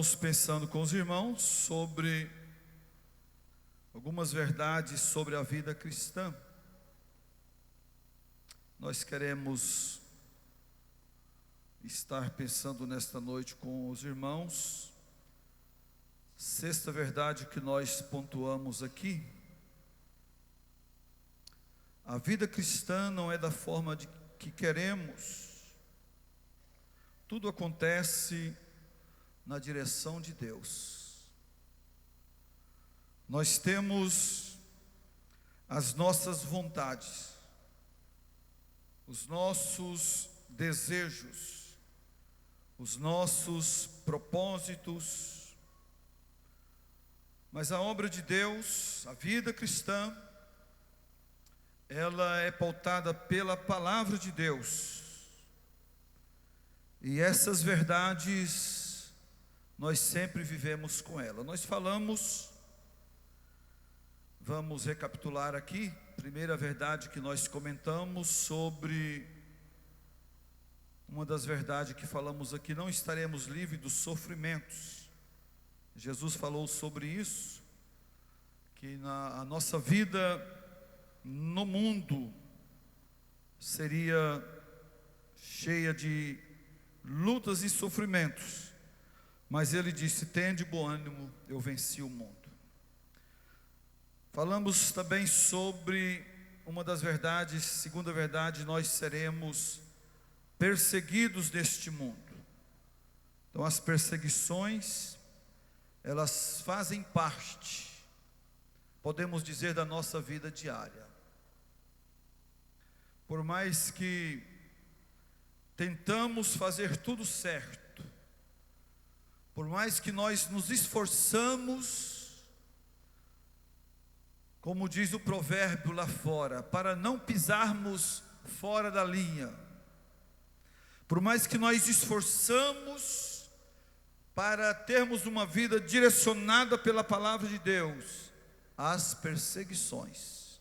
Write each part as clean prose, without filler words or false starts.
Estamos pensando com os irmãos sobre algumas verdades sobre a vida cristã. Nós queremos estar pensando nesta noite com os irmãos. Sexta verdade que nós pontuamos aqui: a vida cristã não é da forma que queremos. Tudo acontece na direção de Deus. Nós temos as nossas vontades, os nossos desejos, os nossos propósitos, mas a obra de Deus, a vida cristã, ela é pautada pela palavra de Deus. E essas verdades nós sempre vivemos com ela. Nós falamos, vamos recapitular aqui, primeira verdade que nós comentamos sobre, uma das verdades que falamos aqui: não estaremos livres dos sofrimentos. Jesus falou sobre isso, que a nossa vida no mundo seria cheia de lutas e sofrimentos. Mas ele disse: tende bom ânimo, eu venci o mundo. Falamos também sobre uma das verdades, segunda verdade: nós seremos perseguidos neste mundo. Então as perseguições, elas fazem parte, podemos dizer, da nossa vida diária. Por mais que tentamos fazer tudo certo, por mais que nós nos esforçamos, como diz o provérbio lá fora, para não pisarmos fora da linha, por mais que nós esforçamos para termos uma vida direcionada pela palavra de Deus, as perseguições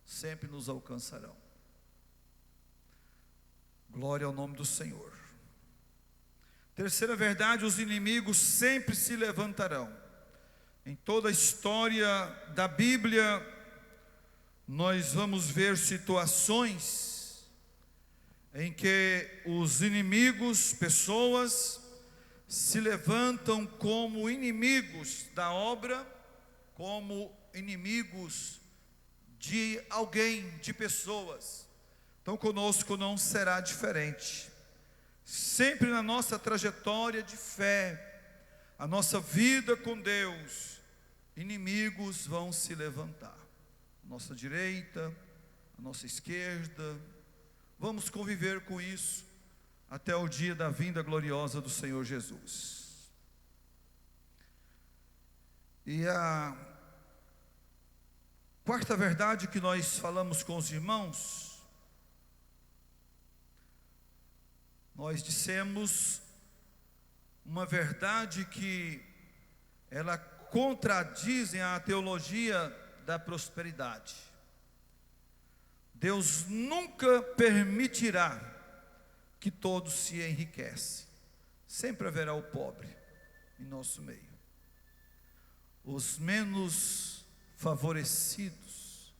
sempre nos alcançarão. Glória ao nome do Senhor. Terceira verdade: os inimigos sempre se levantarão. Em toda a história da Bíblia, nós vamos ver situações em que os inimigos, pessoas, se levantam como inimigos da obra, como inimigos de alguém, de pessoas. Então conosco não será diferente. Sempre na nossa trajetória de fé, a nossa vida com Deus, inimigos vão se levantar. A nossa direita, a nossa esquerda. Vamos conviver com isso até o dia da vinda gloriosa do Senhor Jesus. E a quarta verdade que nós falamos com os irmãos, nós dissemos uma verdade que ela contradizem a teologia da prosperidade. Deus nunca permitirá que todos se enriqueçam. Sempre haverá o pobre em nosso meio, os menos favorecidos.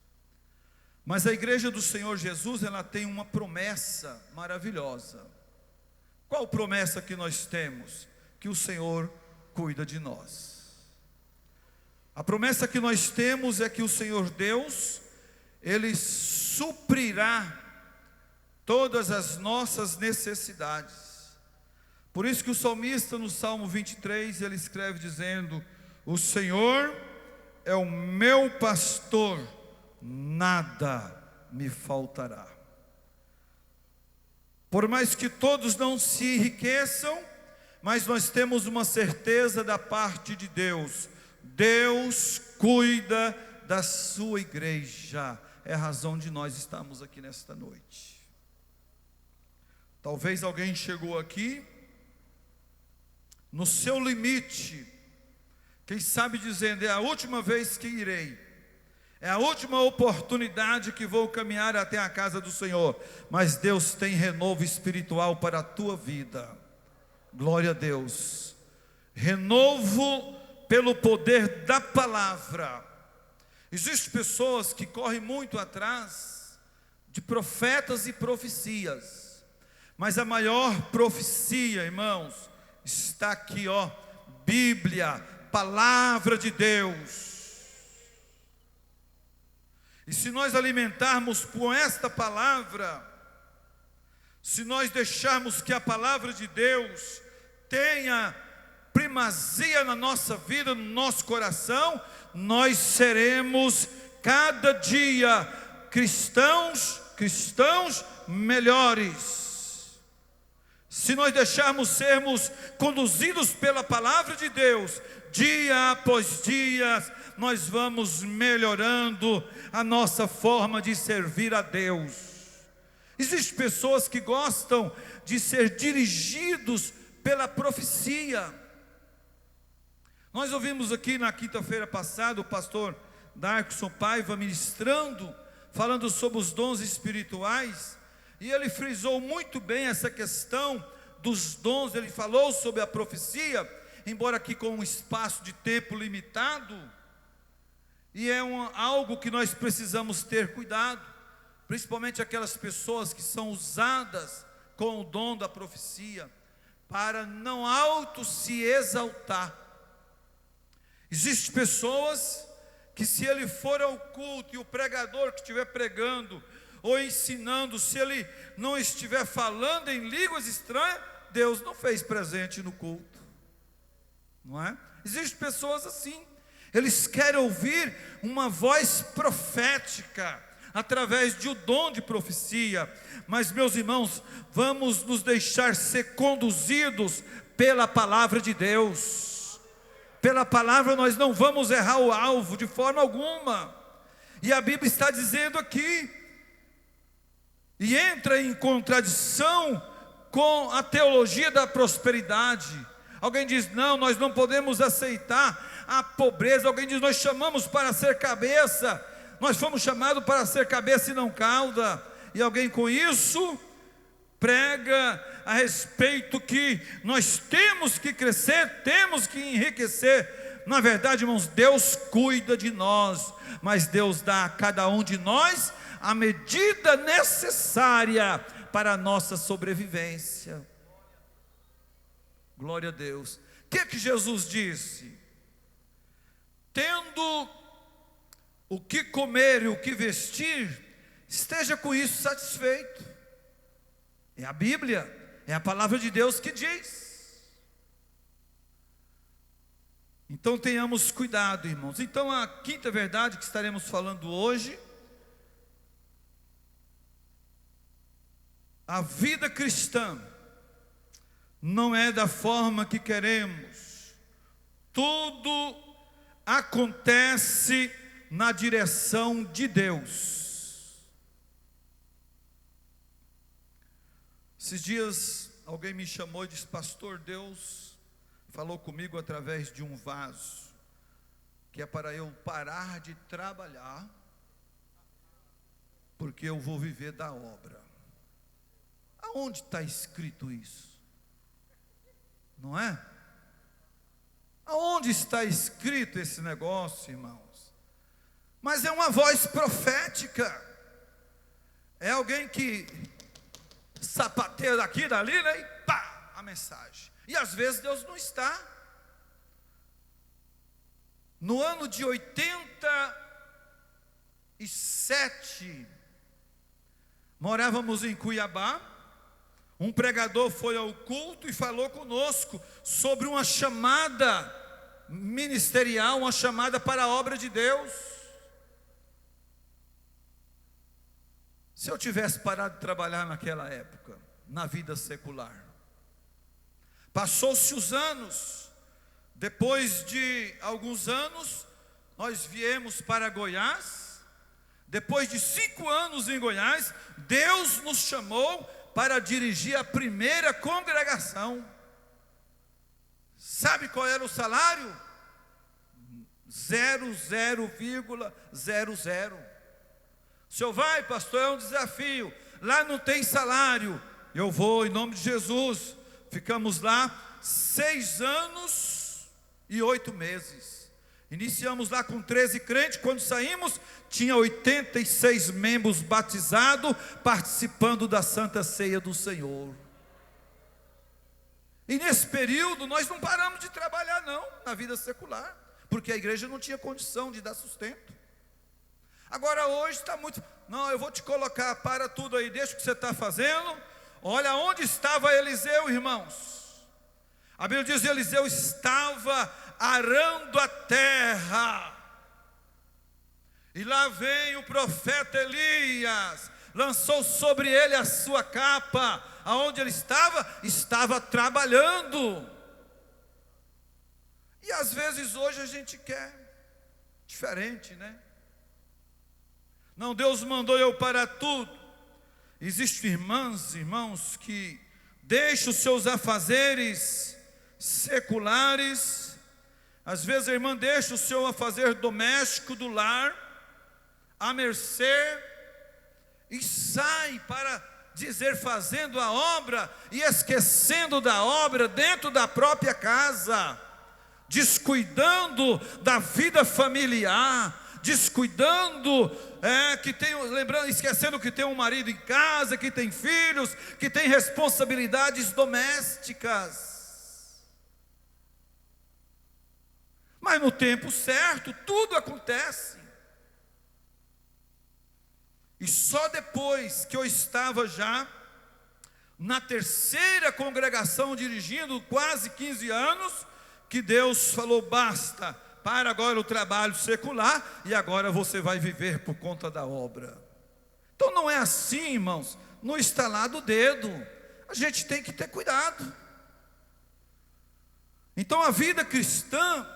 Mas a igreja do Senhor Jesus, ela tem uma promessa maravilhosa. Qual promessa que nós temos? Que o Senhor cuida de nós. A promessa que nós temos é que o Senhor Deus, Ele suprirá todas as nossas necessidades. Por isso que o salmista, no Salmo 23, ele escreve dizendo: o Senhor é o meu pastor, nada me faltará. Por mais que todos não se enriqueçam, mas nós temos uma certeza da parte de Deus: Deus cuida da sua igreja. É a razão de nós estarmos aqui nesta noite. Talvez alguém chegou aqui no seu limite, quem sabe dizendo: é a última vez que irei, é a última oportunidade que vou caminhar até a casa do Senhor. Mas Deus tem renovo espiritual para a tua vida. Glória a Deus. renovo pelo poder da palavra. Existem pessoas que correm muito atrás de profetas e profecias, mas a maior profecia, irmãos, está aqui, ó, Bíblia, palavra de Deus. E se nós alimentarmos com esta palavra, se nós deixarmos que a palavra de Deus tenha primazia na nossa vida, no nosso coração, nós seremos cada dia cristãos melhores. Se nós deixarmos sermos conduzidos pela palavra de Deus, dia após dia, nós vamos melhorando a nossa forma de servir a Deus. Existem pessoas que gostam de ser dirigidos pela profecia. Nós ouvimos aqui na quinta-feira passada o pastor Darkson Paiva ministrando, falando sobre os dons espirituais, e ele frisou muito bem essa questão dos dons. Ele falou sobre a profecia, embora aqui com um espaço de tempo limitado, e é algo que nós precisamos ter cuidado, principalmente aquelas pessoas que são usadas com o dom da profecia, para não se exaltar. Existem pessoas que, se ele for ao culto e o pregador que estiver pregando ou ensinando, se ele não estiver falando em línguas estranhas, Deus não fez presente no culto, não é? Existem pessoas assim, eles querem ouvir uma voz profética através de um dom de profecia, mas, meus irmãos, vamos nos deixar ser conduzidos pela palavra de Deus. Pela palavra nós não vamos errar o alvo de forma alguma, e a Bíblia está dizendo aqui, e entra em contradição com a teologia da prosperidade. Alguém diz, não, nós não podemos aceitar a pobreza. Alguém diz, nós chamamos para ser cabeça, nós fomos chamados para ser cabeça e não cauda, e alguém com isso prega a respeito que nós temos que crescer, temos que enriquecer. Na verdade, irmãos, Deus cuida de nós, mas Deus dá a cada um de nós a medida necessária para a nossa sobrevivência. Glória a Deus. O que Jesus disse? Tendo o que comer e o que vestir, esteja com isso satisfeito. É a Bíblia, é a palavra de Deus que diz. Então tenhamos cuidado, irmãos. Então a quinta verdade que estaremos falando hoje: a vida cristã não é da forma que queremos. Tudo acontece na direção de Deus. Esses dias alguém me chamou e disse, pastor, Deus falou comigo através de um vaso, que é para eu parar de trabalhar, porque eu vou viver da obra. Aonde está escrito isso? Não é? Aonde está escrito esse negócio, irmãos? Mas é uma voz profética. É alguém que sapateia daqui, dali, né? E pá, a mensagem. E às vezes Deus não está. No ano de 87, morávamos em Cuiabá. Um pregador foi ao culto e falou conosco sobre uma chamada ministerial, uma chamada para a obra de Deus. Se eu tivesse parado de trabalhar naquela época, na vida secular, passou-se os anos, depois de alguns anos, nós viemos para Goiás. Depois de 5 anos em Goiás, Deus nos chamou para dirigir a primeira congregação. Sabe qual era o salário? 0,00. O senhor vai, pastor, é um desafio. Lá não tem salário. Eu vou, em nome de Jesus. Ficamos lá 6 anos. 8 meses. Iniciamos lá com 13 crentes, quando saímos, tinha 86 membros batizados, participando da Santa Ceia do Senhor. E nesse período, nós não paramos de trabalhar não, na vida secular, porque a igreja não tinha condição de dar sustento. Agora hoje está muito, não, eu vou te colocar, para tudo aí, deixa o que você está fazendo. Olha onde estava Eliseu, irmãos. A Bíblia diz que Eliseu estava arando a terra. E lá vem o profeta Elias, lançou sobre ele a sua capa. Aonde ele estava? Estava trabalhando. E às vezes hoje a gente quer diferente, né? Não, Deus mandou eu para tudo. Existem irmãos que deixam os seus afazeres seculares. Às vezes a irmã deixa o seu afazer doméstico do lar à mercê e sai para dizer fazendo a obra e esquecendo da obra dentro da própria casa, descuidando da vida familiar, descuidando, lembrando, esquecendo que tem um marido em casa, que tem filhos, que tem responsabilidades domésticas. Mas no tempo certo, tudo acontece. E só depois que eu estava já na terceira congregação, dirigindo quase 15 anos, que Deus falou, basta, para agora o trabalho secular, e agora você vai viver por conta da obra. Então não é assim, irmãos, no estalar do dedo, a gente tem que ter cuidado. Então a vida cristã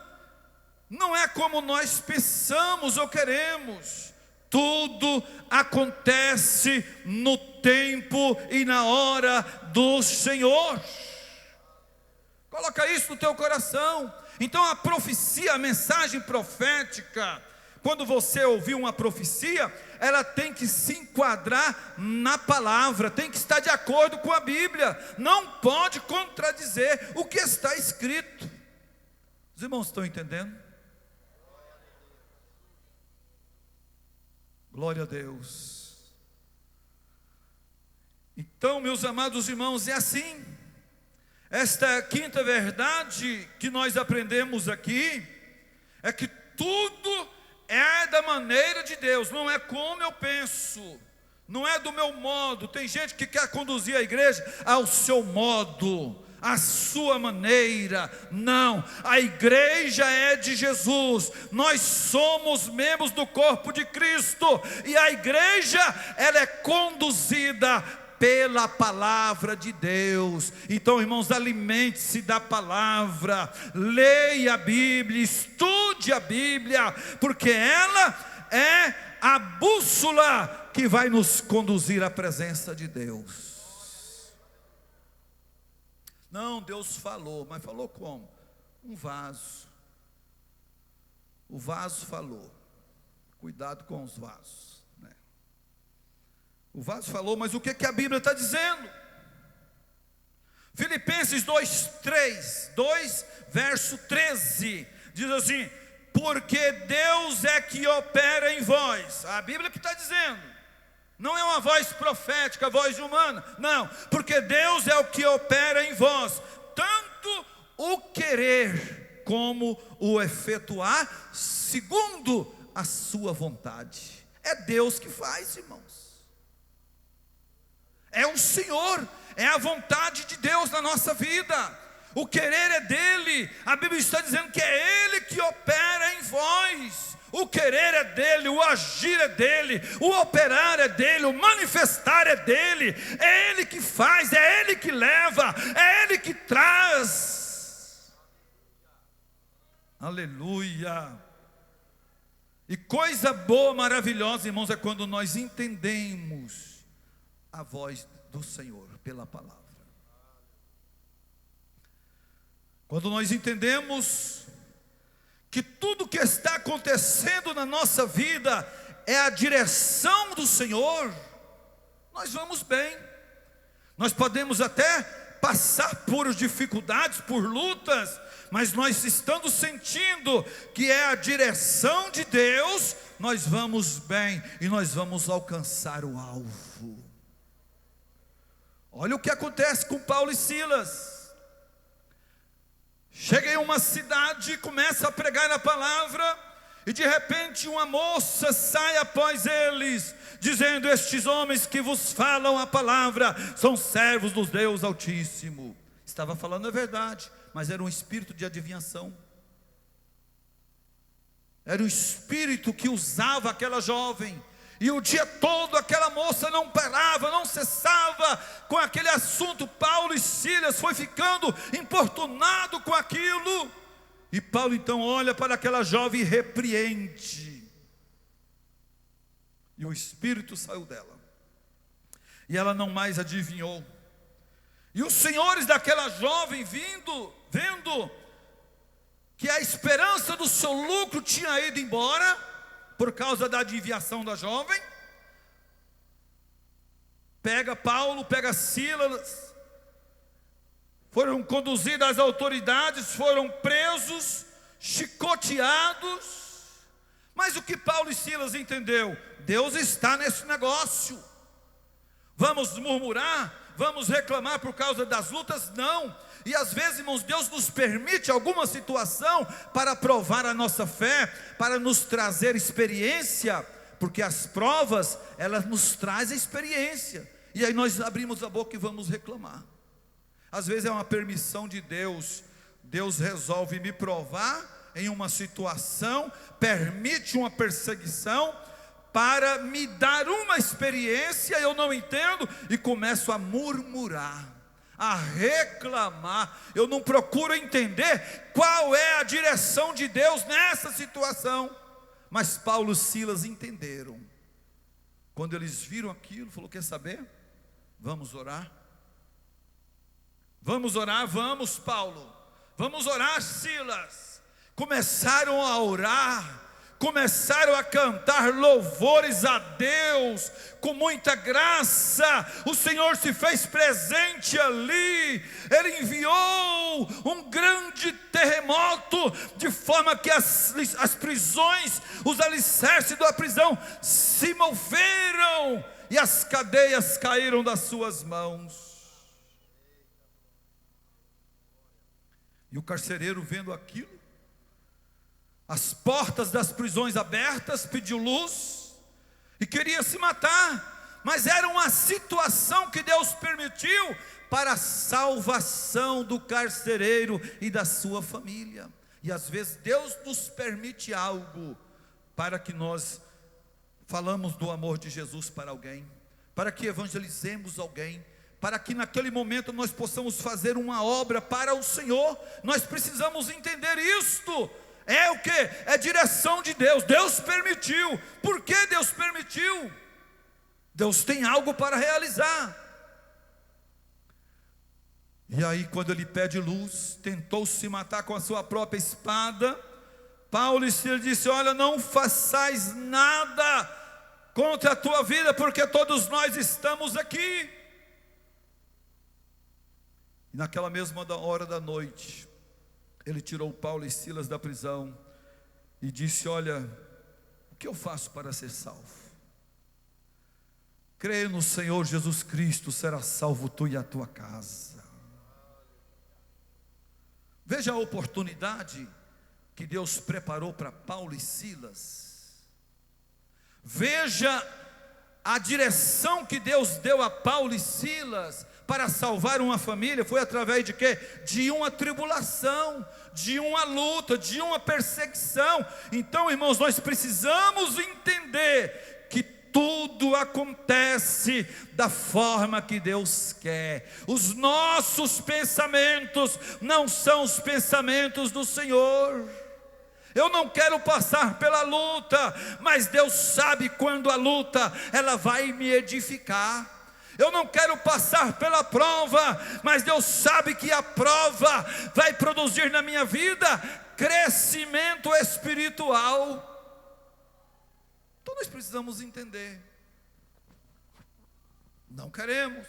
não é como nós pensamos ou queremos. Tudo acontece no tempo e na hora do Senhor. Coloca isso no teu coração. Então a profecia, a mensagem profética, quando você ouvir uma profecia, ela tem que se enquadrar na palavra, tem que estar de acordo com a Bíblia, não pode contradizer o que está escrito. Os irmãos estão entendendo? Glória a Deus. Então, meus amados irmãos, é assim. Esta quinta verdade que nós aprendemos aqui é que tudo é da maneira de Deus, não é como eu penso, não é do meu modo. Tem gente que quer conduzir a igreja ao seu modo, à sua maneira. Não, a igreja é de Jesus, nós somos membros do corpo de Cristo, e a igreja, ela é conduzida pela palavra de Deus. Então, irmãos, alimente-se da palavra, leia a Bíblia, estude a Bíblia, porque ela é a bússola que vai nos conduzir à presença de Deus. Não, Deus falou, mas falou como? Um vaso. O vaso falou. Cuidado com os vasos. O vaso falou, mas o que a Bíblia está dizendo? Filipenses 2, verso 13, diz assim: porque Deus é que opera em vós. A Bíblia que está dizendo, não é uma voz profética, voz humana, não, porque Deus é o que opera em vós, tanto o querer como o efetuar, segundo a sua vontade. É Deus que faz, irmãos. É o Senhor, é a vontade de Deus na nossa vida. O querer é dele. A Bíblia está dizendo que é ele que opera em vós. O querer é dele, o agir é dele, o operar é dele, o manifestar é dele. É ele que faz, é ele que leva, é ele que traz. Aleluia. E coisa boa, maravilhosa, irmãos, é quando nós entendemos a voz do Senhor pela palavra. Quando nós entendemos que tudo que está acontecendo na nossa vida é a direção do Senhor, nós vamos bem. Nós podemos até passar por dificuldades, por lutas, mas nós estando sentindo que é a direção de Deus, nós vamos bem e nós vamos alcançar o alvo. Olha o que acontece com Paulo e Silas. Chega em uma cidade, começa a pregar a palavra, e de repente uma moça sai após eles, dizendo: estes homens que vos falam a palavra são servos do Deus Altíssimo. Estava falando a verdade, mas era um espírito de adivinhação. Era o espírito que usava aquela jovem. E o dia todo aquela moça não parava, não cessava com aquele assunto. Paulo e Silas foi ficando importunado com aquilo. E Paulo então olha para aquela jovem e repreende. E o espírito saiu dela. E ela não mais adivinhou. E os senhores daquela jovem vendo que a esperança do seu lucro tinha ido embora, por causa da adivinhação da jovem, pega Paulo, pega Silas, foram conduzidos às autoridades, foram presos, chicoteados. Mas o que Paulo e Silas entendeu? Deus está nesse negócio. Vamos murmurar? Vamos reclamar por causa das lutas? Não. E às vezes, irmãos, Deus nos permite alguma situação para provar a nossa fé, para nos trazer experiência, porque as provas, elas nos trazem experiência, e aí nós abrimos a boca e vamos reclamar. Às vezes é uma permissão de Deus. Deus resolve me provar em uma situação, permite uma perseguição, para me dar uma experiência. Eu não entendo e começo a murmurar, a reclamar. Eu não procuro entender qual é a direção de Deus nessa situação. Mas Paulo e Silas entenderam. Quando eles viram aquilo, falou: quer saber? Vamos orar. Vamos orar, vamos, Paulo. Vamos orar, Silas. Começaram a orar, começaram a cantar louvores a Deus, com muita graça. O Senhor se fez presente ali. Ele enviou um grande terremoto, de forma que as prisões, os alicerces da prisão se moveram, e as cadeias caíram das suas mãos. E o carcereiro, vendo aquilo, as portas das prisões abertas, pediu luz e queria se matar, mas era uma situação que Deus permitiu para a salvação do carcereiro e da sua família. E às vezes Deus nos permite algo para que nós falamos do amor de Jesus para alguém, para que evangelizemos alguém, para que naquele momento nós possamos fazer uma obra para o Senhor. Nós precisamos entender isto. É o que? É direção de Deus. Deus permitiu. Por que Deus permitiu? Deus tem algo para realizar. E aí, quando ele pede luz, tentou se matar com a sua própria espada, Paulo e Silas disse: olha, não façais nada contra a tua vida, porque todos nós estamos aqui. E naquela mesma hora da noite, ele tirou Paulo e Silas da prisão e disse: olha, o que eu faço para ser salvo? Creia no Senhor Jesus Cristo, será salvo tu e a tua casa. Veja a oportunidade que Deus preparou para Paulo e Silas. Veja a direção que Deus deu a Paulo e Silas para salvar uma família. Foi através de quê? De uma tribulação, de uma luta, de uma perseguição. Então, irmãos, nós precisamos entender que tudo acontece da forma que Deus quer. Os nossos pensamentos não são os pensamentos do Senhor. Eu não quero passar pela luta, mas Deus sabe quando a luta ela vai me edificar. Eu não quero passar pela prova, mas Deus sabe que a prova vai produzir na minha vida crescimento espiritual. Então nós precisamos entender. Não queremos,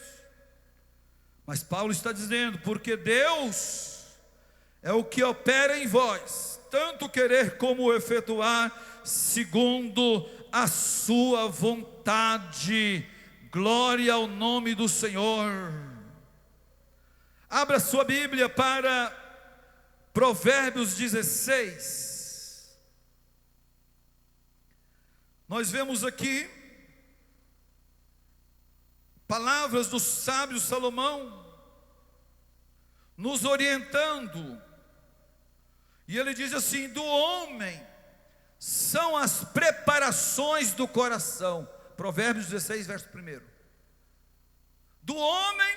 Mas Paulo está dizendo, porque Deus é o que opera em vós, tanto querer como efetuar, segundo a sua vontade. Glória ao nome do Senhor. Abra sua Bíblia para Provérbios 16. Nós vemos aqui palavras do sábio Salomão nos orientando. E ele diz assim: do homem são as preparações do coração. Provérbios 16, verso 1. Do homem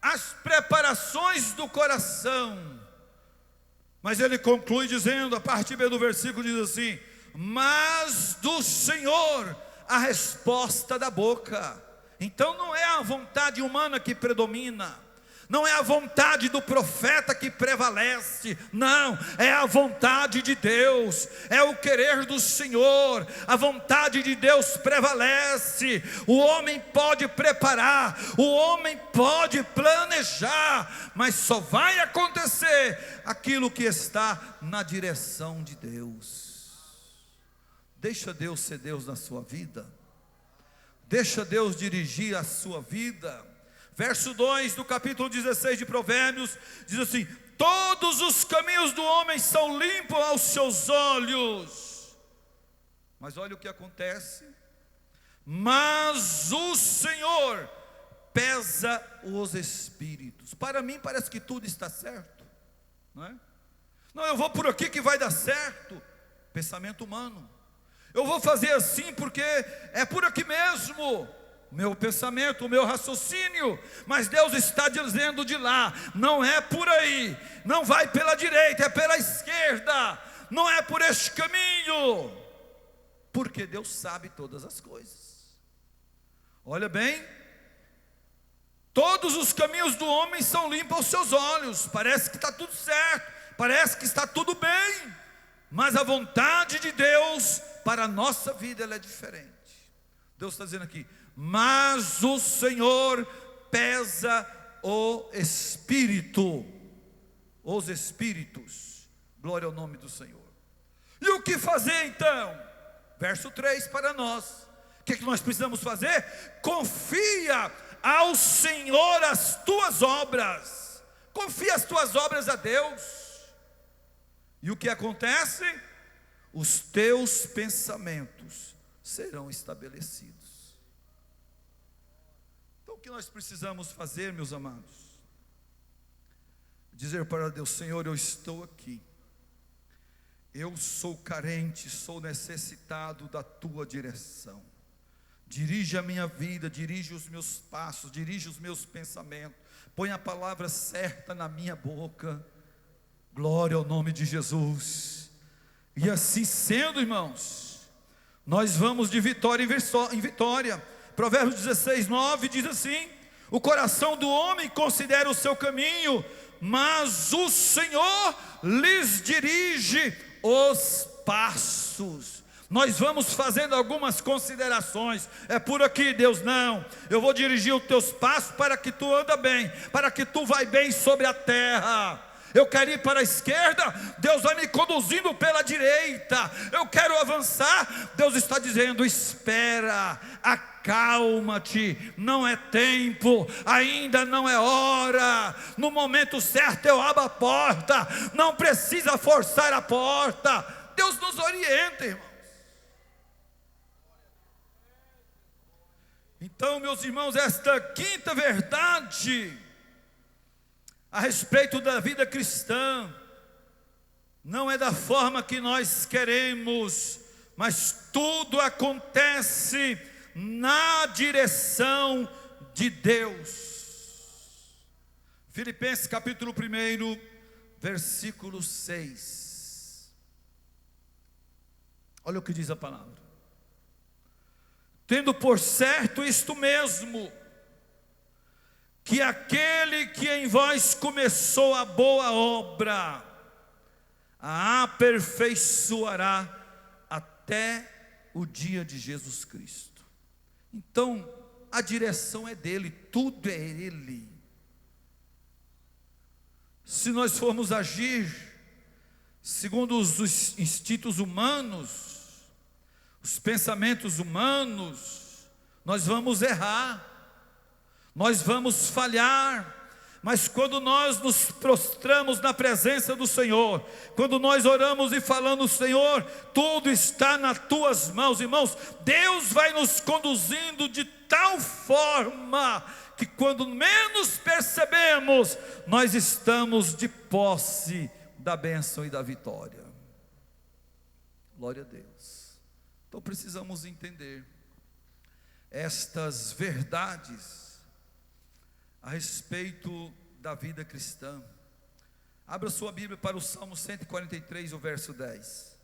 as preparações do coração. Mas ele conclui dizendo, a partir do versículo diz assim: mas do Senhor a resposta da boca. Então não é a vontade humana que predomina, não é a vontade do profeta que prevalece, não, é a vontade de Deus, é o querer do Senhor. A vontade de Deus prevalece. O homem pode preparar, o homem pode planejar, mas só vai acontecer aquilo que está na direção de Deus. Deixa Deus ser Deus na sua vida, deixa Deus dirigir a sua vida. Verso 2 do capítulo 16 de Provérbios diz assim: todos os caminhos do homem são limpos aos seus olhos. Mas olha o que acontece: mas o Senhor pesa os espíritos. Para mim parece que tudo está certo, não é? Não, eu vou por aqui que vai dar certo. Pensamento humano. Eu vou fazer assim porque é por aqui mesmo. Meu pensamento, o meu raciocínio. Mas Deus está dizendo de lá: não é por aí, não vai pela direita, é pela esquerda, não é por este caminho, porque Deus sabe todas as coisas. Olha bem, todos os caminhos do homem são limpos aos seus olhos. Parece que está tudo certo, parece que está tudo bem, mas a vontade de Deus para a nossa vida ela é diferente. Deus está dizendo aqui: mas o Senhor pesa o espírito, os espíritos. Glória ao nome do Senhor. E o que fazer então? Verso 3 para nós. O que nós precisamos fazer? Confia ao Senhor as tuas obras. Confia as tuas obras a Deus. E o que acontece? Os teus pensamentos serão estabelecidos. Então o que nós precisamos fazer, meus amados? Dizer para Deus: Senhor, eu estou aqui, eu sou carente, sou necessitado da tua direção. Dirige a minha vida, dirige os meus passos, dirige os meus pensamentos, põe a palavra certa na minha boca. Glória ao nome de Jesus. E assim sendo, irmãos, nós vamos de vitória em vitória. Provérbios 16, 9 diz assim: o coração do homem considera o seu caminho, mas o Senhor lhes dirige os passos. Nós vamos fazendo algumas considerações. É por aqui, Deus, não, eu vou dirigir os teus passos para que tu anda bem, para que tu vai bem sobre a terra. Eu quero ir para a esquerda, Deus vai me conduzindo pela direita. Eu quero avançar, Deus está dizendo: espera, acalma-te, não é tempo, ainda não é hora. No momento certo eu abro a porta, não precisa forçar a porta. Deus nos orienta, irmãos. Então, meus irmãos, esta quinta verdade a respeito da vida cristã não é da forma que nós queremos, mas tudo acontece na direção de Deus. Filipenses capítulo 1, versículo 6. Olha o que diz a palavra: tendo por certo isto mesmo, que aquele que em vós começou a boa obra, a aperfeiçoará até o dia de Jesus Cristo. Então, a direção é dele, tudo é ele. se nós formos agir segundo os instintos humanos, os pensamentos humanos, nós vamos errar, nós vamos falhar. Mas quando nós nos prostramos na presença do Senhor, quando nós oramos e falamos: Senhor, tudo está nas tuas mãos, irmãos, Deus vai nos conduzindo de tal forma que quando menos percebemos, nós estamos de posse da bênção e da vitória. Glória a Deus. Então precisamos entender estas verdades a respeito da vida cristã. Abra sua Bíblia para o Salmo 143, o verso 10.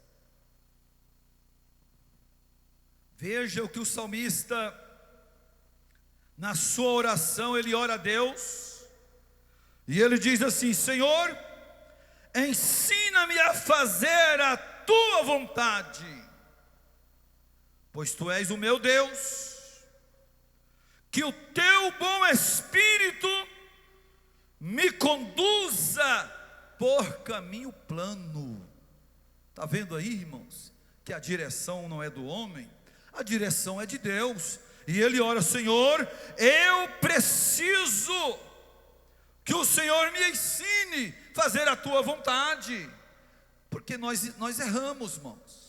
Veja o que o salmista, na sua oração, ele ora a Deus, e ele diz assim: Senhor, ensina-me a fazer a tua vontade, pois tu és o meu Deus. Que o teu bom Espírito me conduza por caminho plano. Está vendo aí, irmãos, que a direção não é do homem, a direção é de Deus. E ele ora: Senhor, eu preciso que o Senhor me ensine a fazer a tua vontade, porque nós erramos, irmãos.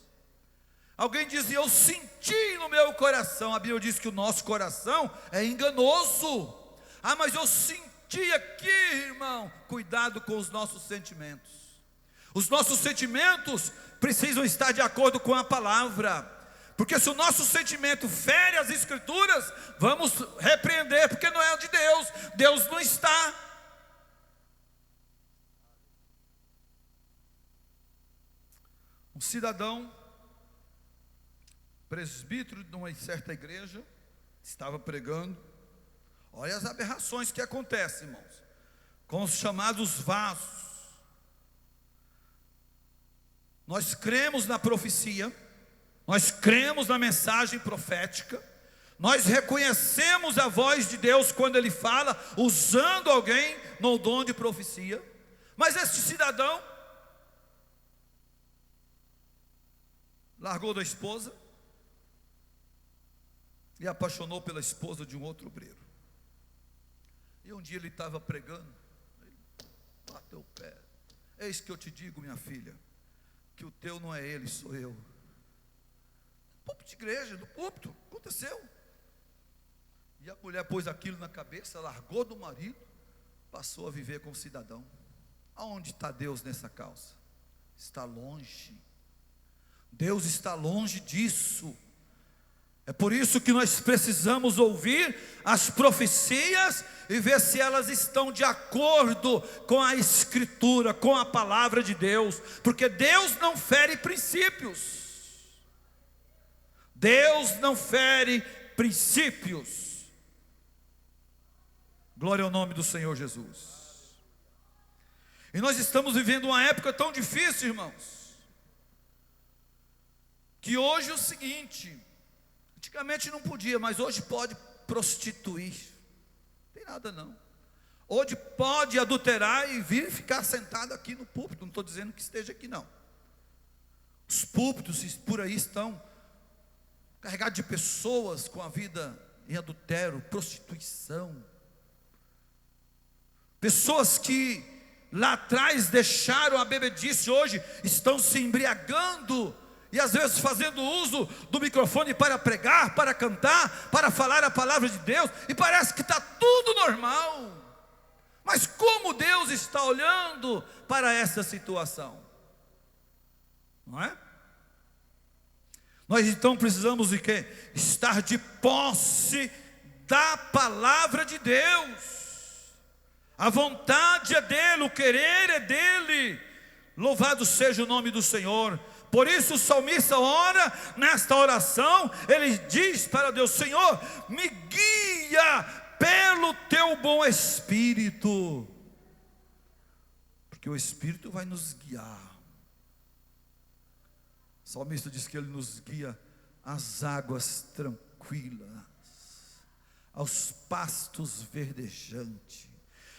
Alguém diz: eu senti no meu coração. A Bíblia diz que o nosso coração é enganoso. Ah, mas eu senti aqui, irmão. Cuidado com os nossos sentimentos. Os nossos sentimentos precisam estar de acordo com a palavra, porque se o nosso sentimento fere as Escrituras, vamos repreender, porque não é de Deus. Deus não está. Um cidadão, presbítero de uma certa igreja, estava pregando. Olha as aberrações que acontecem, irmãos, com os chamados vasos. Nós cremos na profecia, nós cremos na mensagem profética, nós reconhecemos a voz de Deus quando Ele fala, usando alguém no dom de profecia. Mas este cidadão largou da esposa e apaixonou pela esposa de um outro obreiro. E um dia ele estava pregando, ele bateu o pé: eis que eu te digo, minha filha, que o teu não é ele, sou eu. No púlpito de igreja, no púlpito, aconteceu. E a mulher pôs aquilo na cabeça, largou do marido, passou a viver com o cidadão. Aonde está Deus nessa causa? Está longe. Deus está longe disso. É por isso que nós precisamos ouvir as profecias e ver se elas estão de acordo com a Escritura, com a palavra de Deus, porque Deus não fere princípios. Deus não fere princípios. Glória ao nome do Senhor Jesus. E nós estamos vivendo uma época tão difícil, irmãos, que hoje é o seguinte: antigamente não podia, mas hoje pode prostituir. Não tem nada não. Hoje pode adulterar e vir ficar sentado aqui no púlpito. Não estou dizendo que esteja aqui não. Os púlpitos por aí estão carregados de pessoas com a vida em adultério, prostituição. Pessoas que lá atrás deixaram a bebedice, hoje estão se embriagando e às vezes fazendo uso do microfone para pregar, para cantar, para falar a palavra de Deus, e parece que está tudo normal. Mas como Deus está olhando para essa situação? Não é? Nós então precisamos de quê? Estar de posse da palavra de Deus. A vontade é dele, o querer é dele. Louvado seja o nome do Senhor. Por isso o salmista ora, nesta oração, ele diz para Deus: Senhor, me guia pelo teu bom Espírito, porque o Espírito vai nos guiar. O salmista diz que ele nos guia às águas tranquilas, aos pastos verdejantes.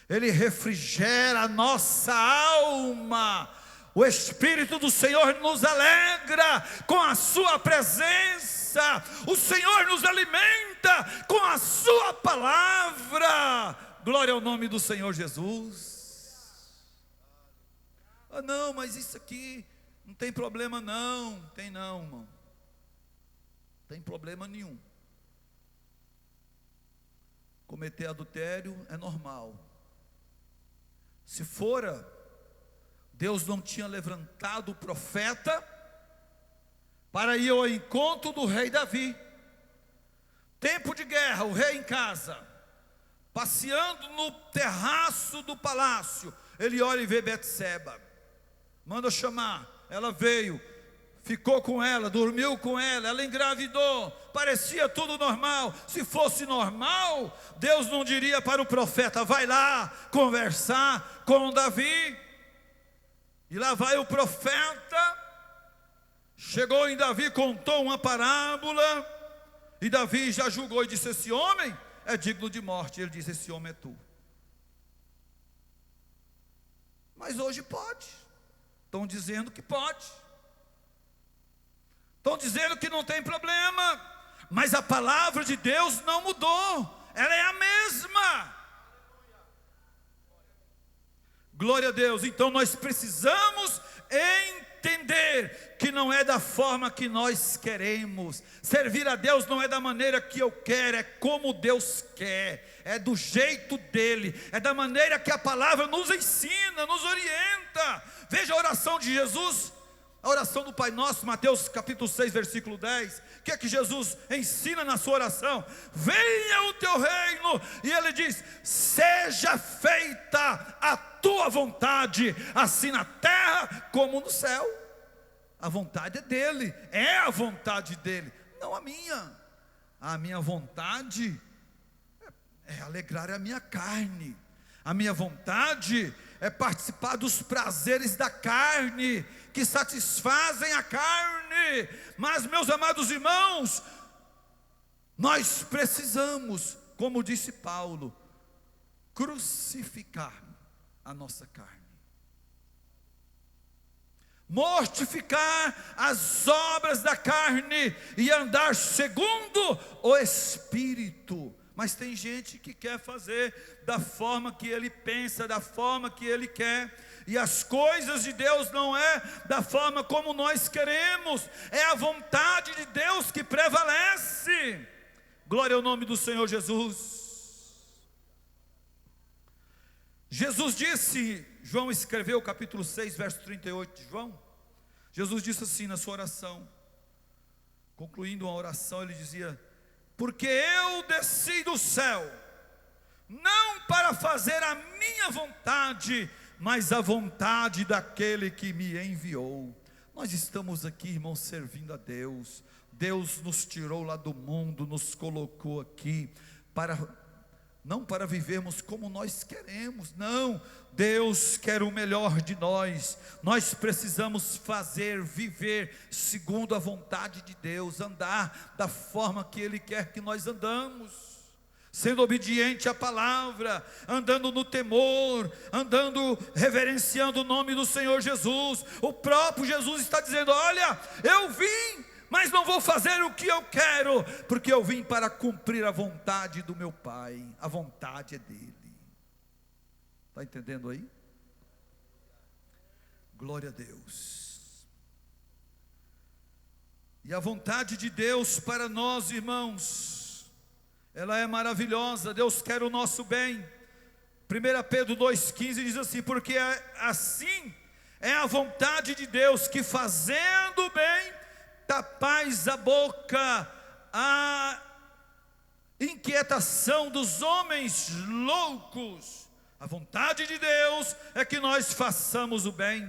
Ele refrigera a nossa alma. O Espírito do Senhor nos alegra com a sua presença. O Senhor nos alimenta com a sua palavra. Glória ao nome do Senhor Jesus. Ah, não, mas isso aqui não tem problema não. Tem não, irmão. Não tem problema nenhum. Cometer adultério é normal. Se fora, Deus não tinha levantado o profeta para ir ao encontro do rei Davi. Tempo de guerra, o rei em casa, passeando no terraço do palácio, ele olha e vê Betseba, manda chamar, ela veio, ficou com ela, dormiu com ela, ela engravidou, parecia tudo normal. Se fosse normal, Deus não diria para o profeta: vai lá conversar com Davi. E lá vai o profeta, chegou em Davi, contou uma parábola, e Davi já julgou e disse: esse homem é digno de morte. Ele disse: esse homem é tu. Mas hoje pode, estão dizendo que pode, estão dizendo que não tem problema, mas a palavra de Deus não mudou, ela é a mesma. Glória a Deus. Então nós precisamos entender que não é da forma que nós queremos. Servir a Deus não é da maneira que eu quero, é como Deus quer, é do jeito dele, é da maneira que a palavra nos ensina, nos orienta. Veja a oração de Jesus, a oração do Pai Nosso, Mateus capítulo 6, versículo 10. O que é que Jesus ensina na sua oração? Venha o teu reino, e ele diz: seja feita a tua vontade, assim na terra como no céu. A vontade é dele, é a vontade dele, não a minha. A minha vontade é alegrar a minha carne, a minha vontade é participar dos prazeres da carne, que satisfazem a carne. Mas, meus amados irmãos, nós precisamos, como disse Paulo, crucificar a nossa carne, mortificar as obras da carne e andar segundo o Espírito. Mas tem gente que quer fazer da forma que ele pensa, da forma que ele quer, e as coisas de Deus não é da forma como nós queremos, é a vontade de Deus que prevalece. Glória ao nome do Senhor Jesus. Jesus disse, João escreveu capítulo 6, verso 38 de João. Jesus disse assim na sua oração, concluindo uma oração, ele dizia: porque eu desci do céu, não para fazer a minha vontade, mas a vontade daquele que me enviou. Nós estamos aqui, irmãos, servindo a Deus. Deus nos tirou lá do mundo, nos colocou aqui, não para vivermos como nós queremos, não. Deus quer o melhor de nós. Nós precisamos viver segundo a vontade de Deus, andar da forma que Ele quer que nós andamos, sendo obediente à palavra, andando no temor, andando reverenciando o nome do Senhor Jesus. O próprio Jesus está dizendo: olha, eu vim, mas não vou fazer o que eu quero, porque eu vim para cumprir a vontade do meu Pai. A vontade é dele. Está entendendo aí? Glória a Deus. E a vontade de Deus para nós, irmãos, ela é maravilhosa. Deus quer o nosso bem. 1 Pedro 2,15 diz assim: porque assim é a vontade de Deus, que fazendo o bem, tapais a boca a inquietação dos homens loucos. A vontade de Deus é que nós façamos o bem.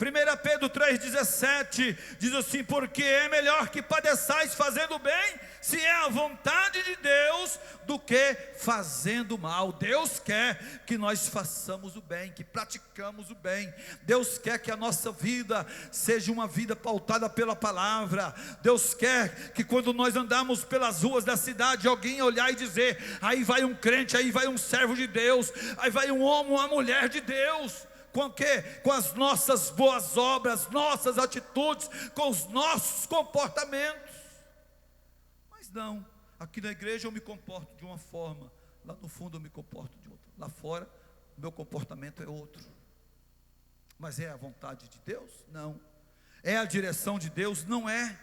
1 Pedro 3,17 diz assim: porque é melhor que padeçais fazendo bem, se é a vontade de Deus, do que fazendo mal. Deus quer que nós façamos o bem, que praticamos o bem. Deus quer que a nossa vida seja uma vida pautada pela palavra. Deus quer que quando nós andamos pelas ruas da cidade, alguém olhar e dizer: aí vai um crente, aí vai um servo de Deus, aí vai um homem, uma mulher de Deus. Com o quê? Com as nossas boas obras, nossas atitudes, com os nossos comportamentos. Mas não, aqui na igreja eu me comporto de uma forma, lá no fundo eu me comporto de outra, lá fora o meu comportamento é outro. Mas é a vontade de Deus? Não. É a direção de Deus? Não é.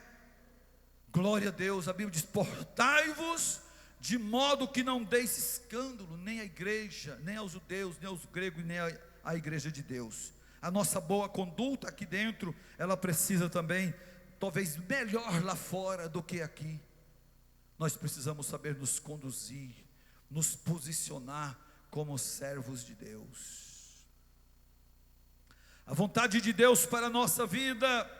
Glória a Deus. A Bíblia diz: portai-vos de modo que não deis escândalo, nem à igreja, nem aos judeus, nem aos gregos, nem a igreja de Deus. A nossa boa conduta aqui dentro, ela precisa também, talvez melhor lá fora do que aqui. Nós precisamos saber nos conduzir, nos posicionar como servos de Deus. A vontade de Deus para a nossa vida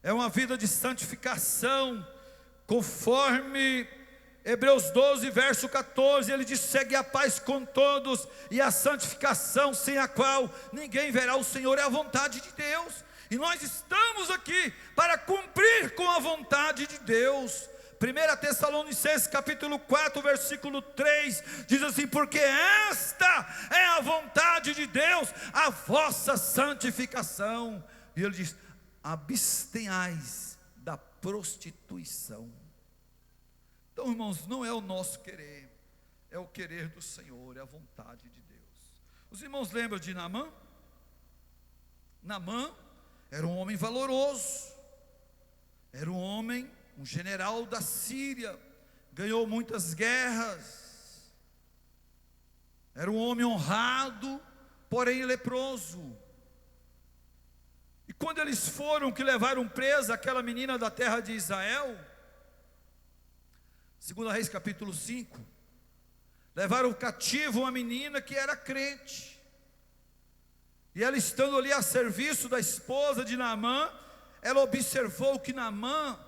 é uma vida de santificação, conforme Hebreus 12, verso 14, ele diz: segue a paz com todos e a santificação, sem a qual ninguém verá o Senhor. É a vontade de Deus, e nós estamos aqui para cumprir com a vontade de Deus. 1 Tessalonicenses capítulo 4, versículo 3, diz assim: porque esta é a vontade de Deus, a vossa santificação. E ele diz: abstenhais da prostituição. Então, irmãos, não é o nosso querer, é o querer do Senhor, é a vontade de Deus. Os irmãos lembram de Naamã? Naamã era um homem valoroso, era um homem, um general da Síria, ganhou muitas guerras, era um homem honrado, porém leproso. E quando eles foram, que levaram presa aquela menina da terra de Israel, 2 Reis capítulo 5, levaram cativo uma menina que era crente, e ela estando ali a serviço da esposa de Naamã, ela observou que Naamã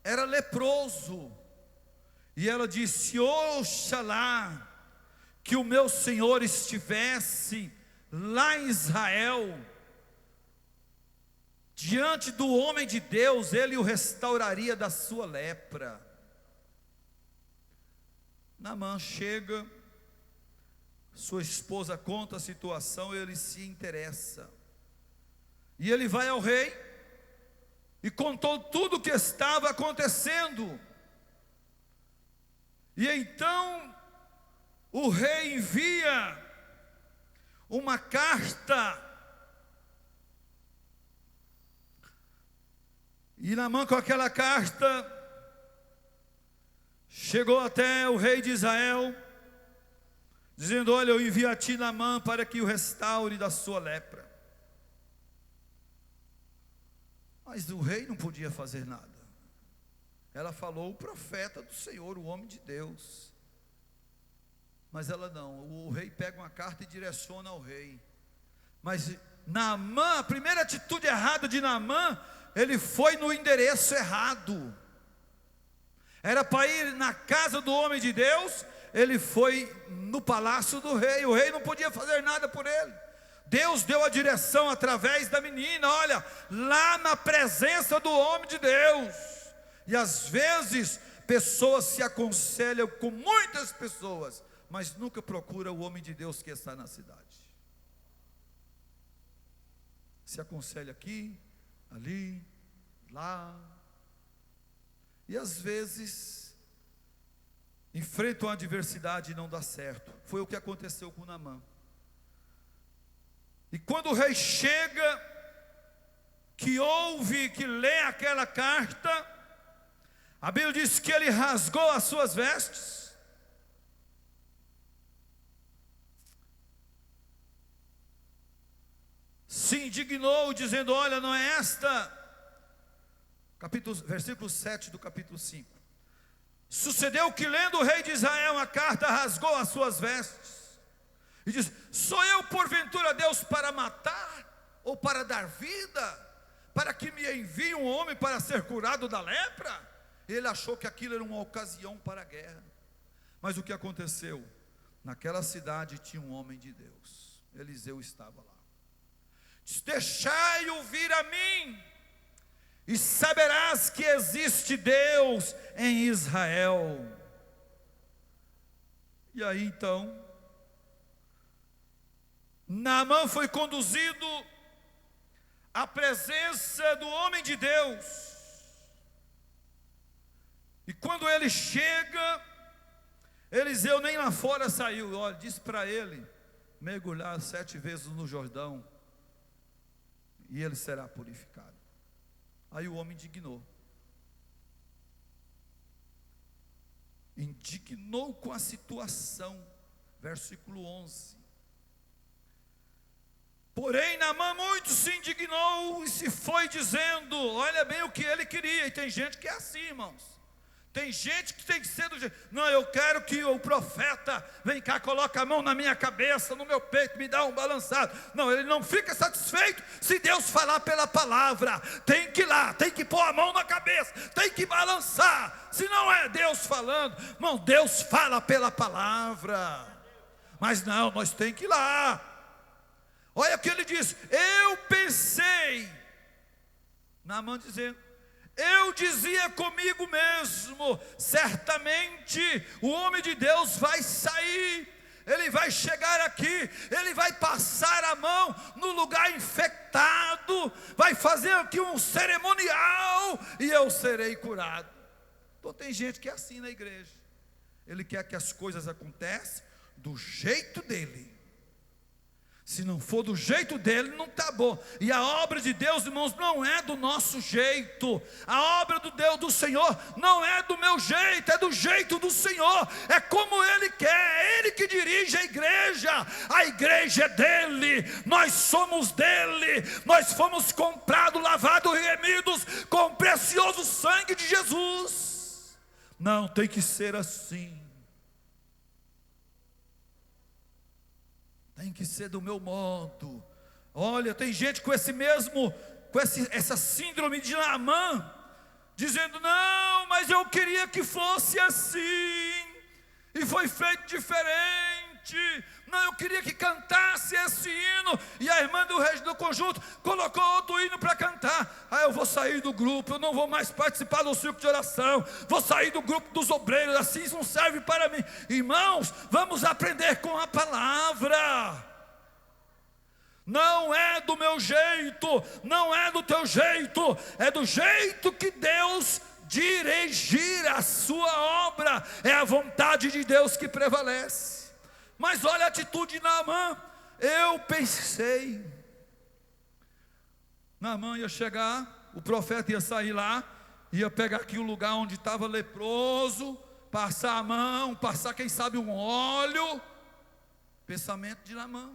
era leproso, e ela disse: oxalá que o meu Senhor estivesse lá em Israel, diante do homem de Deus, ele o restauraria da sua lepra. Naamã chega, sua esposa conta a situação, ele se interessa, e ele vai ao rei, e contou tudo o que estava acontecendo, e então, o rei envia uma carta, e Naamã com aquela carta, chegou até o rei de Israel, dizendo: olha, eu envio a ti Naamã para que o restaure da sua lepra. Mas o rei não podia fazer nada. Ela falou: o profeta do Senhor, o homem de Deus. Mas ela não. O rei pega uma carta e direciona ao rei. Mas Naamã, a primeira atitude errada de Naamã, ele foi no endereço errado. Era para ir na casa do homem de Deus, ele foi no palácio do rei. O rei não podia fazer nada por ele. Deus deu a direção através da menina: olha, lá na presença do homem de Deus. E às vezes pessoas se aconselham com muitas pessoas, mas nunca procura o homem de Deus que está na cidade. Se aconselha aqui, ali, lá, e às vezes enfrentam a adversidade e não dá certo. Foi o que aconteceu com Naamã. E quando o rei chega, que ouve, que lê aquela carta, a Bíblia diz que ele rasgou as suas vestes, se indignou, dizendo: olha, não é esta, versículo 7 do capítulo 5. Sucedeu que, lendo o rei de Israel a carta, rasgou as suas vestes e diz: sou eu porventura Deus para matar? Ou para dar vida? Para que me envie um homem para ser curado da lepra? Ele achou que aquilo era uma ocasião para a guerra. Mas o que aconteceu? Naquela cidade tinha um homem de Deus. Eliseu estava lá. Diz: deixai-o vir a mim, e saberás que existe Deus em Israel. E aí então, Naamã foi conduzido à presença do homem de Deus. E quando ele chega, Eliseu nem lá fora saiu. Olha, disse para ele mergulhar 7 vezes no Jordão, e ele será purificado. Aí o homem indignou com a situação. Versículo 11. Porém Naamã muito se indignou e se foi dizendo, olha bem o que ele queria. E tem gente que é assim, irmãos. Tem gente que tem que ser do jeito, não, eu quero que o profeta vem cá, coloca a mão na minha cabeça, no meu peito, me dá um balançado. Não, ele não fica satisfeito se Deus falar pela palavra. Tem que ir lá, tem que pôr a mão na cabeça, tem que balançar. Se não é Deus falando, irmão, Deus fala pela palavra. Mas não, nós tem que ir lá. Olha o que ele diz: eu pensei, Naamã dizendo, eu dizia comigo mesmo, certamente o homem de Deus vai sair, ele vai chegar aqui, ele vai passar a mão no lugar infectado, vai fazer aqui um cerimonial e eu serei curado. Então tem gente que é assim na igreja, ele quer que as coisas aconteçam do jeito dele. Se não for do jeito dele, não está bom. E a obra de Deus, irmãos, não é do nosso jeito. A obra do Deus, do Senhor, não é do meu jeito, é do jeito do Senhor. É como Ele quer, é Ele que dirige a igreja. A igreja é dele, nós somos dele. Nós fomos comprados, lavados e remidos com o precioso sangue de Jesus. Não, tem que ser assim. Tem que ser do meu modo. Olha, tem gente com essa síndrome de Naamã, dizendo, não, mas eu queria que fosse assim, e foi feito diferente. Não, eu queria que cantasse esse hino, e a irmã do conjunto colocou outro hino para cantar. Eu vou sair do grupo, eu não vou mais participar do círculo de oração, vou sair do grupo dos obreiros, assim isso não serve para mim. Irmãos, vamos aprender com a palavra. Não é do meu jeito, não é do teu jeito, é do jeito que Deus dirigir a sua obra, é a vontade de Deus que prevalece. Mas olha a atitude de Naamã. Eu pensei, Naamã ia chegar, o profeta ia sair lá, ia pegar aqui o lugar onde estava leproso, passar a mão, passar quem sabe um óleo. Pensamento de Naamã.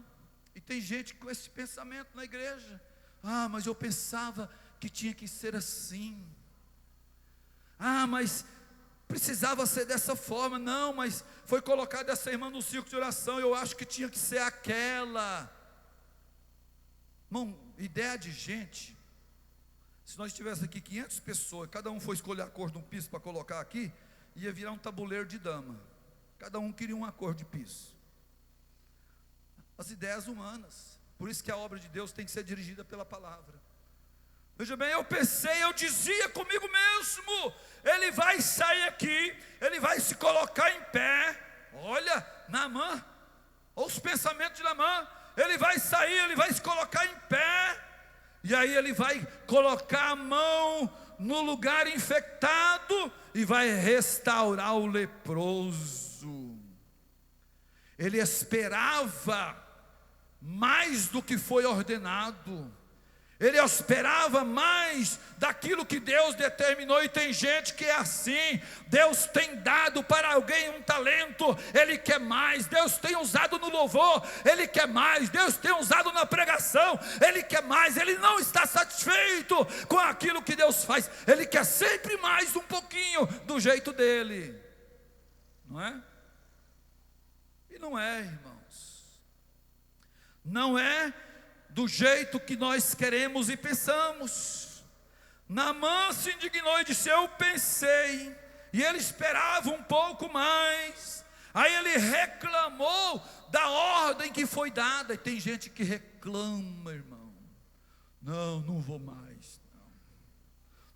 E tem gente com esse pensamento na igreja. Mas eu pensava que tinha que ser assim. Mas precisava ser dessa forma. Não, mas foi colocada essa irmã no círculo de oração, eu acho que tinha que ser aquela. Irmão, ideia de gente. Se nós tivéssemos aqui 500 pessoas, cada um for escolher a cor de um piso para colocar aqui, ia virar um tabuleiro de dama. Cada um queria uma cor de piso. As ideias humanas. Por isso que a obra de Deus tem que ser dirigida pela palavra. Veja bem, eu pensei, eu dizia comigo mesmo, ele vai sair aqui, ele vai se colocar em pé. Olha, Naamã, olha os pensamentos de Naamã. Ele vai sair, ele vai se colocar em pé, e aí ele vai colocar a mão no lugar infectado e vai restaurar o leproso. Ele esperava mais do que foi ordenado. Ele esperava mais daquilo que Deus determinou. E tem gente que é assim. Deus tem dado para alguém um talento, ele quer mais. Deus tem usado no louvor, ele quer mais. Deus tem usado na pregação, ele quer mais. Ele não está satisfeito com aquilo que Deus faz, ele quer sempre mais um pouquinho do jeito dele. Não é? E não é, irmãos. Não é do jeito que nós queremos e pensamos. Naamã se indignou e disse: eu pensei, e ele esperava um pouco mais. Aí ele reclamou da ordem que foi dada. E tem gente que reclama, irmão: não vou mais,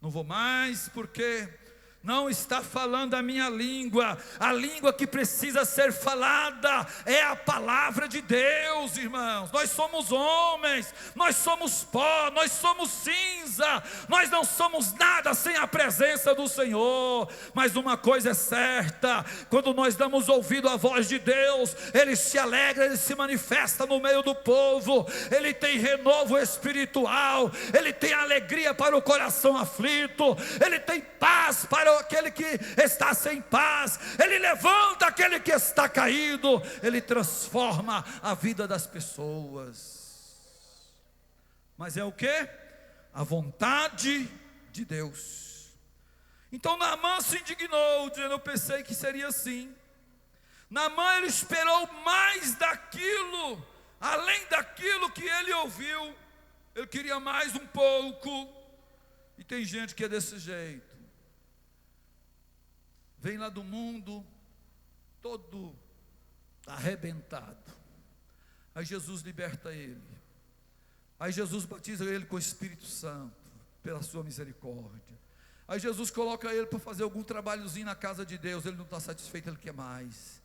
não vou mais, porque não está falando a minha língua. A língua que precisa ser falada é a palavra de Deus, irmãos. Nós somos homens, nós somos pó, nós somos cinza, nós não somos nada sem a presença do Senhor. Mas uma coisa é certa: quando nós damos ouvido à voz de Deus, Ele se alegra, Ele se manifesta no meio do povo, Ele tem renovo espiritual, Ele tem alegria para o coração aflito, Ele tem paz para aquele que está sem paz, Ele levanta aquele que está caído, Ele transforma a vida das pessoas. Mas é o que? A vontade de Deus. Então Naamã se indignou, dizendo: eu pensei que seria assim. Naamã, ele esperou mais daquilo, além daquilo que ele ouviu, ele queria mais um pouco. E tem gente que é desse jeito, vem lá do mundo, todo arrebentado. Aí Jesus liberta ele. Aí Jesus batiza ele com o Espírito Santo, pela sua misericórdia. Aí Jesus coloca ele para fazer algum trabalhozinho na casa de Deus. Ele não está satisfeito, ele quer mais.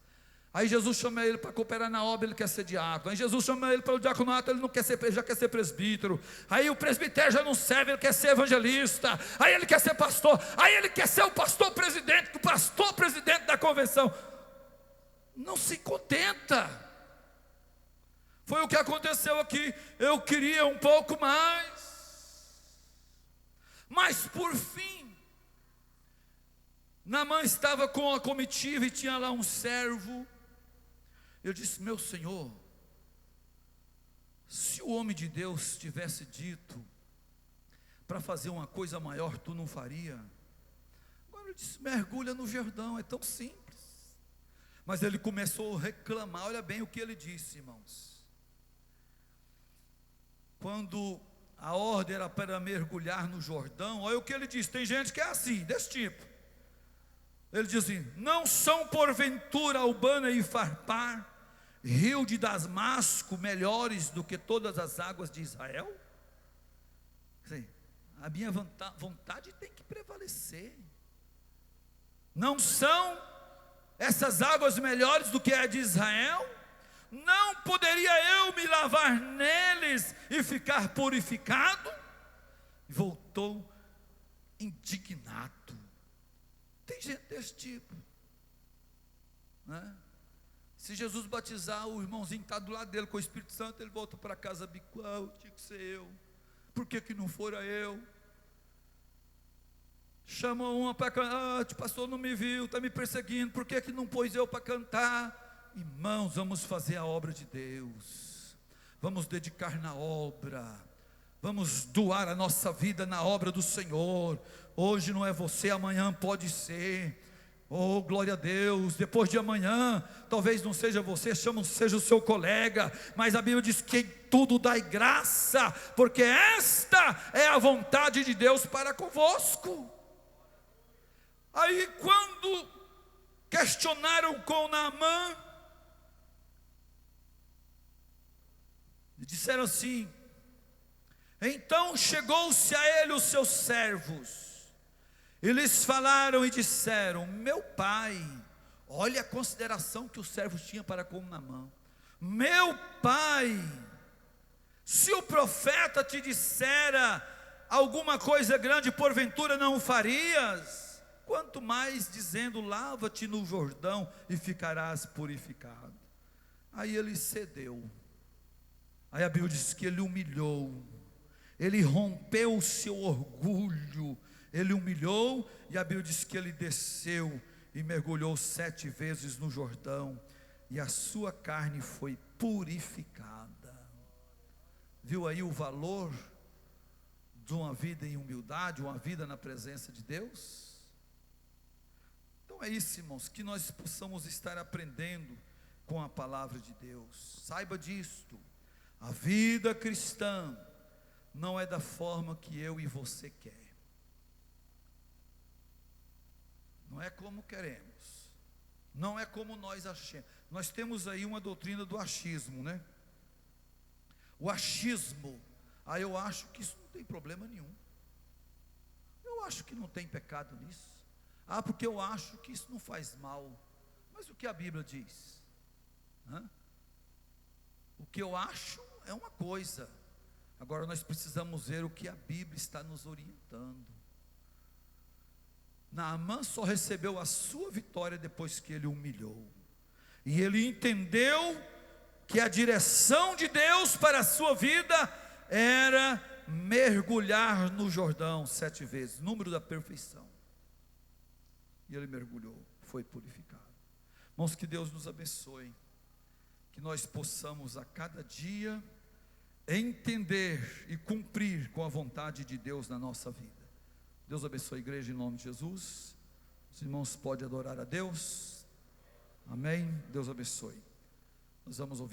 Aí Jesus chama ele para cooperar na obra, ele quer ser diácono. Aí Jesus chama ele para o diaconato, ele não quer ser, já quer ser presbítero. Aí o presbitério já não serve, ele quer ser evangelista. Aí ele quer ser pastor. Aí ele quer ser o pastor presidente da convenção. Não se contenta. Foi o que aconteceu aqui. Eu queria um pouco mais. Mas por fim, Naamã estava com a comitiva e tinha lá um servo. Eu disse: meu Senhor, se o homem de Deus tivesse dito para fazer uma coisa maior, tu não faria? Agora ele disse: mergulha no Jordão, é tão simples. Mas ele começou a reclamar. Olha bem o que ele disse, irmãos. Quando a ordem era para mergulhar no Jordão, olha o que ele disse. Tem gente que é assim, desse tipo. Ele diz assim: não são porventura Albana e Farpar, rio de Damasco, melhores do que todas as águas de Israel? Sim, a minha vontade tem que prevalecer. Não são essas águas melhores do que a de Israel? Não poderia eu me lavar neles e ficar purificado? Voltou indignado. Tem gente desse tipo, né? Se Jesus batizar, o irmãozinho que está do lado dele com o Espírito Santo, ele volta para casa bicual: tinha que ser eu, por que não fora eu? Chama uma para cantar: o pastor não me viu, está me perseguindo, por que não pôs eu para cantar? Irmãos, vamos fazer a obra de Deus, vamos dedicar na obra, vamos doar a nossa vida na obra do Senhor. Hoje não é você, amanhã pode ser. Oh, glória a Deus. Depois de amanhã, talvez não seja você, seja o seu colega. Mas a Bíblia diz que em tudo dai graça, porque esta é a vontade de Deus para convosco. Aí quando questionaram com Naamã, disseram assim: então chegou-se a ele os seus servos, e lhes falaram e disseram: meu pai, olha a consideração que os servos tinham para com Naamã. Meu pai, se o profeta te dissera alguma coisa grande, porventura não o farias? Quanto mais dizendo: lava-te no Jordão e ficarás purificado. Aí ele cedeu. Aí a Bíblia diz que ele humilhou, ele rompeu o seu orgulho, ele humilhou, e a Bíblia diz que ele desceu e mergulhou 7 vezes no Jordão, e a sua carne foi purificada. Viu aí o valor de uma vida em humildade, uma vida na presença de Deus? Então é isso, irmãos, que nós possamos estar aprendendo com a palavra de Deus. Saiba disto: A vida cristã não é da forma que eu e você quer. Não é como queremos. Não é como nós achamos. Nós temos aí uma doutrina do achismo, né? O achismo. Eu acho que isso não tem problema nenhum. Eu acho que não tem pecado nisso. Porque eu acho que isso não faz mal. Mas o que a Bíblia diz? O que eu acho é uma coisa. Agora nós precisamos ver o que a Bíblia está nos orientando. Naamã só recebeu a sua vitória depois que ele humilhou. E ele entendeu que a direção de Deus para a sua vida era mergulhar no Jordão 7 vezes, número da perfeição. E ele mergulhou, foi purificado. Irmãos, que Deus nos abençoe, que nós possamos a cada dia entender e cumprir com a vontade de Deus na nossa vida. Deus abençoe a igreja em nome de Jesus. Os irmãos podem adorar a Deus. Amém. Deus abençoe. Nós vamos ouvir